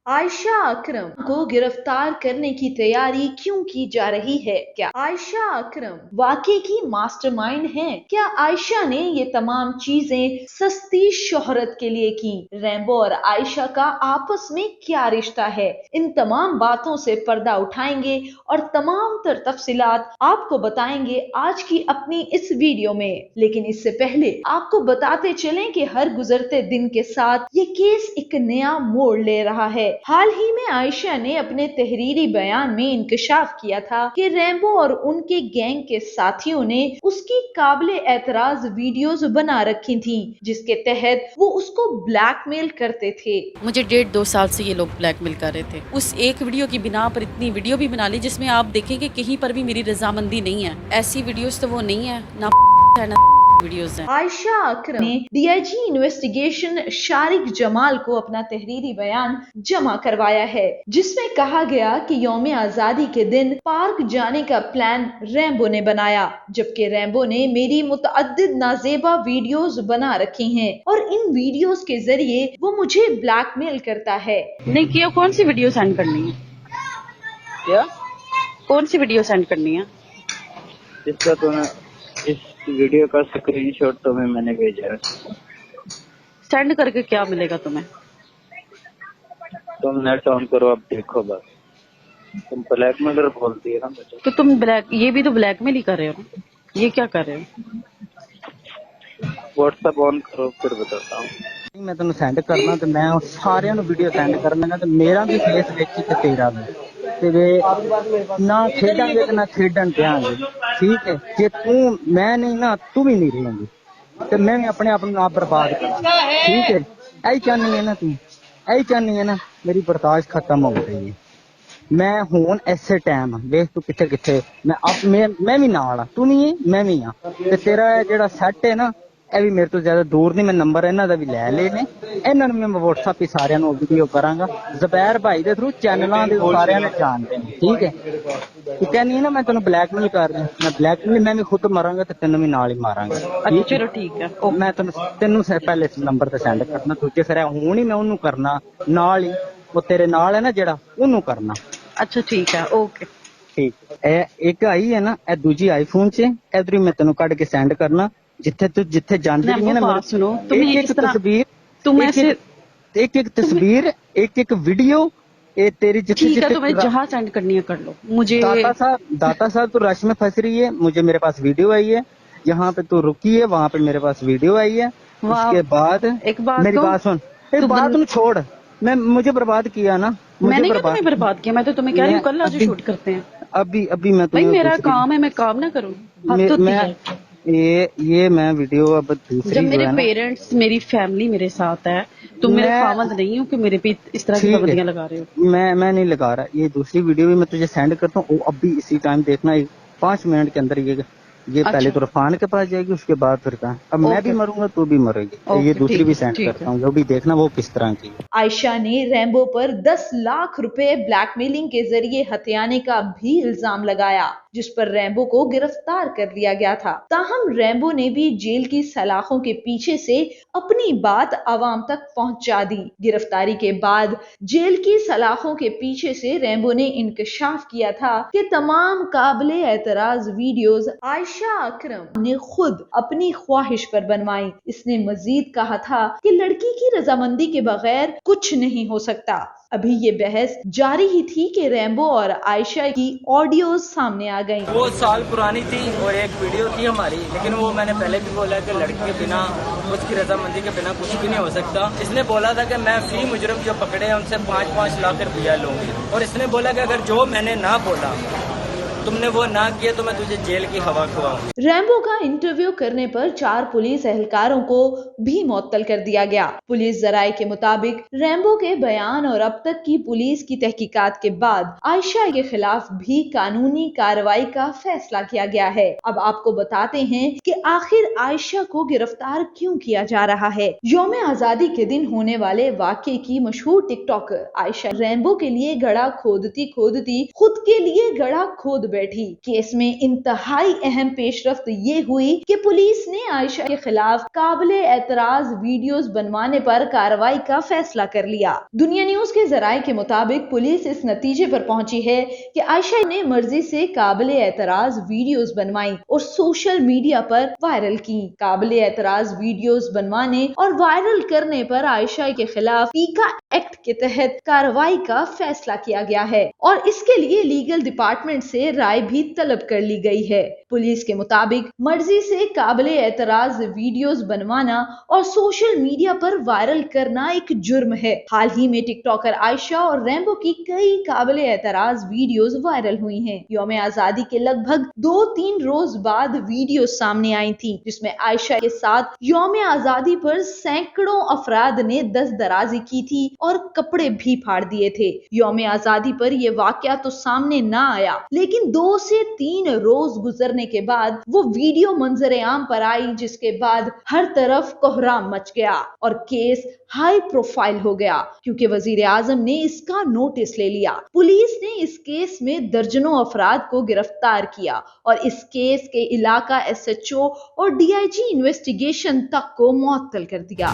आयशा अकरम को गिरफ्तार करने की तैयारी क्यों की जा रही है? क्या आयशा अकरम वाकई की मास्टरमाइंड हैं? क्या आयशा ने ये तमाम चीजें सस्ती शोहरत के लिए की? रैम्बो और आयशा का आपस में क्या रिश्ता है? इन तमाम बातों से पर्दा उठाएंगे और तमाम तर तफसीलात आपको बताएंगे आज की अपनी इस वीडियो में। लेकिन इससे पहले आपको बताते चलें कि हर गुजरते दिन के साथ ये केस एक नया मोड़ ले रहा है। हाल ही में आयशा ने अपने तहरीरी बयान में इंकशाफ किया था कि रैम्बो और उनके गैंग के साथियों ने उसकी काबिले एतराज वीडियोस बना रखी थी, जिसके तहत वो उसको ब्लैकमेल करते थे। मुझे 1.5-2 साल से ये लोग ब्लैकमेल कर रहे थे। उस एक वीडियो की बिना पर इतनी वीडियो भी बना ली जिसमें आप देखेंगे कहीं पर भी मेरी रजामंदी नहीं है। ऐसी वीडियोस तो वो नहीं है, ना है ना वीडियोस हैं। आयशा अकरम ने डीआईजी इन्वेस्टिगेशन शारिक जमाल को अपना तहरीरी बयान जमा करवाया है, जिसमें कहा गया कि यौम आजादी के दिन पार्क जाने का प्लान रैम्बो ने बनाया, जबकि रैम्बो ने मेरी मुतअद्दिद नाजेबा वीडियोस बना रखी हैं और इन वीडियोस के जरिए वो मुझे ब्लैकमेल करता है। नहीं किया, कौन सी वीडियो सेंड करनी है? क्या? कौन सी वीडियो सेंड करनी है? इसका तुम्हें इस वीडियो का स्क्रीनशॉट तुम्हें मैंने भेजा है। सेंड करके क्या मिलेगा तुम्हें? तुम नेट ऑन करो, अब देखो बस। तुम ब्लैकमेलर बोलती है ना मुझे। तो तुम ये भी तो ब्लैकमेल ही कर रहे हो ना? ये क्या कर रहे हो? व्हाट्सएप ऑन करो फिर बताता हूँ। मैं तेन सेंड करना तो मैं सारे वीडियो सेंड करना तो मेरा भी फेस देखी ते तेरा भी ते ना खेडांगे ना खेडन देंगे। ठीक है, जे तू मैं नहीं ना तू भी नहीं रहेंगी तो मैं भी अपने आप आप बर्बाद करा। ठीक है, यही चाहनी है ना तू, यही चाहनी है ना मेरी बर्दाश्त खत्म हो गई है। मैं हूं ऐसे टाइम देख तू किथे किथे मैं भी नाल तू नहीं है मैं भी हाँ ते तेरा जेड़ा सैट है ना ਇਹ ਵੀ ਮੇਰੇ ਤੋਂ ਜ਼ਿਆਦਾ ਦੂਰ ਨਹੀਂ। ਮੈਂ ਨੰਬਰ ਇਹਨਾਂ ਦਾ ਵੀ ਲੈ ਲਏ ਨੇ, ਇਹਨਾਂ ਨੂੰ ਮੈਂ WhatsApp ਹੀ ਸਾਰਿਆਂ ਨੂੰ ਵੀਡੀਓ ਕਰਾਂਗਾ। ਜ਼ਬੈਰ ਭਾਈ ਦੇ ਥਰੂ ਚੈਨਲਾਂ ਦੇ ਸਾਰਿਆਂ ਨੇ ਜਾਣਦੇ ਨੇ। ਠੀਕ ਹੈ, ਤੂੰ ਕਹਿੰਦੀ ਹੈ ਨਾ ਮੈਂ ਤੈਨੂੰ ਬਲੈਕਮੇਲ ਕਰ ਰਿਹਾ, ਮੈਂ ਬਲੈਕਮੇਲ ਮੈਂ ਵੀ ਖੁਦ ਮਰਾਂਗਾ ਤੇ ਤੈਨੂੰ ਵੀ ਨਾਲ ਹੀ ਮਾਰਾਂਗਾ। ਚਲੋ ਠੀਕ ਹੈ, ਮੈਂ ਤੈਨੂੰ ਪਹਿਲੇ ਨੰਬਰ ਤੇ ਸੈਂਡ ਕਰਨਾ, ਦੂਜੇ ਫਿਰ ਹੁਣ ਹੀ ਮੈਂ ਉਹਨੂੰ ਕਰਨਾ ਨਾਲ ਹੀ, ਉਹ ਤੇਰੇ ਨਾਲ ਹੈ ਨਾ ਜਿਹੜਾ ਉਹਨੂੰ ਕਰਨਾ। ਅੱਛਾ ਠੀਕ ਹੈ, ਓਕੇ ਠੀਕ। ਇਹ ਇੱਕ ਆਈ ਹੈ ਨਾ, ਇਹ ਦੂਜੀ ਆਈਫੋਨ 'ਚ ਇਧਰ ਮੈਂ ਤੈਨੂੰ ਕੱਢ ਕੇ ਸੈਂਡ ਕਰਨਾ। जिथे जानती है ना मेरे सुनो, एक तस्वीर, एक तस्वीर, एक वीडियो, ये तेरी जिथे तुम्हें जहाँ सेंड करनी है कर लो। मुझे दाता साहब तू रश में फंस रही है, मुझे मेरे पास वीडियो आई है, यहाँ पे तू रुकी है वहाँ पे मेरे पास वीडियो आई है। उसके बाद मेरी बात सुन, एक बात तुम छोड़, मुझे बर्बाद किया ना, मैंने तुम्हें बर्बाद किया? मैं तो तुम्हें कह रही हूँ कल आज शूट करते हैं। अभी मैं भाई मेरा काम है, मैं काम ना करूँ? ये मैं वीडियो अब दूसरी जब मेरे पेरेंट्स मेरी फैमिली मेरे साथ है, तुम मेरे खामद नहीं हो कि मेरे पे इस तरह की पाबंदियां लगा रहे हो। मैं नहीं लगा रहा। ये दूसरी वीडियो भी मैं तुझे सेंड करता हूँ, अभी इसी टाइम देखना, 5 मिनट के अंदर ये अच्छा। पहले तो रफान के पास जाएगी, उसके बाद फिर कहाँ। अब मैं भी मरूंगा तू भी मरेगी। ये दूसरी भी सेंड करता हूँ, जो भी देखना वो किस तरह की। आयशा ने रैम्बो पर 10 लाख रुपए ब्लैकमेलिंग के जरिए हथियाने का भी इल्जाम लगाया, जिस पर रैम्बो को गिरफ्तार कर लिया गया था। ताहम रैम्बो ने भी जेल की सलाखों के पीछे से अपनी बात आवाम तक पहुंचा दी। गिरफ्तारी के बाद जेल की सलाखों के पीछे से रैम्बो ने इंकशाफ किया था कि तमाम काबिले एतराज वीडियोस आयशा अकरम ने खुद अपनी ख्वाहिश पर बनवाई। इसने मजीद कहा था कि लड़की की रजामंदी के बगैर कुछ नहीं हो सकता। अभी ये बहस जारी ही थी कि रैम्बो और आयशा की ऑडियो सामने आ गई। वो साल पुरानी थी और एक वीडियो थी हमारी, लेकिन वो मैंने पहले भी बोला कि लड़की के बिना, उसकी रजामंदी के बिना कुछ भी नहीं हो सकता। इसने बोला था कि मैं फी मुजरम जो पकड़े हैं उनसे 5-5 लाख रुपया लूंगी, और इसने बोला कि अगर जो मैंने ना बोला, तुमने वो ना किया तो मैं तुझे जेल की हवा खुआऊं। रैम्बो का इंटरव्यू करने पर 4 पुलिस एहलकारों को भी मुअत्तल कर दिया गया। पुलिस जराये के मुताबिक रैम्बो के बयान और अब तक की पुलिस की तहकीकात के बाद आयशा के खिलाफ भी कानूनी कार्रवाई का फैसला किया गया है। अब आपको बताते हैं कि आखिर आयशा को गिरफ्तार क्यों किया जा रहा है। यौम आजादी के दिन होने वाले वाक़े की मशहूर टिकटॉकर आयशा रैम्बो के लिए गड़ा खोदती खुद के लिए गड़ा खोद बैठी। केस में इंतहाई अहम पेशरफ्त ये हुई कि पुलिस ने आयशा के खिलाफ काबिले एतराज वीडियोस बनवाने पर कार्रवाई का फैसला कर लिया। दुनिया न्यूज के जराये के मुताबिक पुलिस इस नतीजे पर पहुंची है कि आयशा ने मर्जी से काबिले एतराज वीडियोस बनवाई और सोशल मीडिया पर वायरल की। काबिले एतराज वीडियोस बनवाने और वायरल करने पर आयशा के खिलाफ पीका एक्ट के तहत कार्रवाई का फैसला किया गया है और इसके लिए लीगल डिपार्टमेंट से राय भी तलब कर ली गई है। पुलिस के मुताबिक मर्जी से काबिले एतराज वीडियोस बनवाना और सोशल मीडिया पर वायरल करना एक जुर्म है। हाल ही में टिकटॉकर आयशा और रैम्बो की कई काबिले एतराज वीडियोस वायरल हुई हैं। यौम आजादी के लगभग 2-3 रोज बाद वीडियो सामने आई थी जिसमें आयशा के साथ यौम आजादी पर सैकड़ों अफराद ने दस्तदराजी की थी और कपड़े भी फाड़ दिए थे। यौम आजादी पर यह वाकया तो सामने ना आया, लेकिन 2 से 3 रोज गुजरने के बाद वो वीडियो मंजरे आम पर आई, जिसके बाद हर तरफ कोहराम मच गया और केस हाई प्रोफाइल हो गया क्योंकि वजीर आजम ने इसका नोटिस ले लिया। पुलिस ने इस केस में दर्जनों अफराद को गिरफ्तार किया और इस केस के इलाका SHO और DIG इन्वेस्टिगेशन तक को मुअत्तल कर दिया।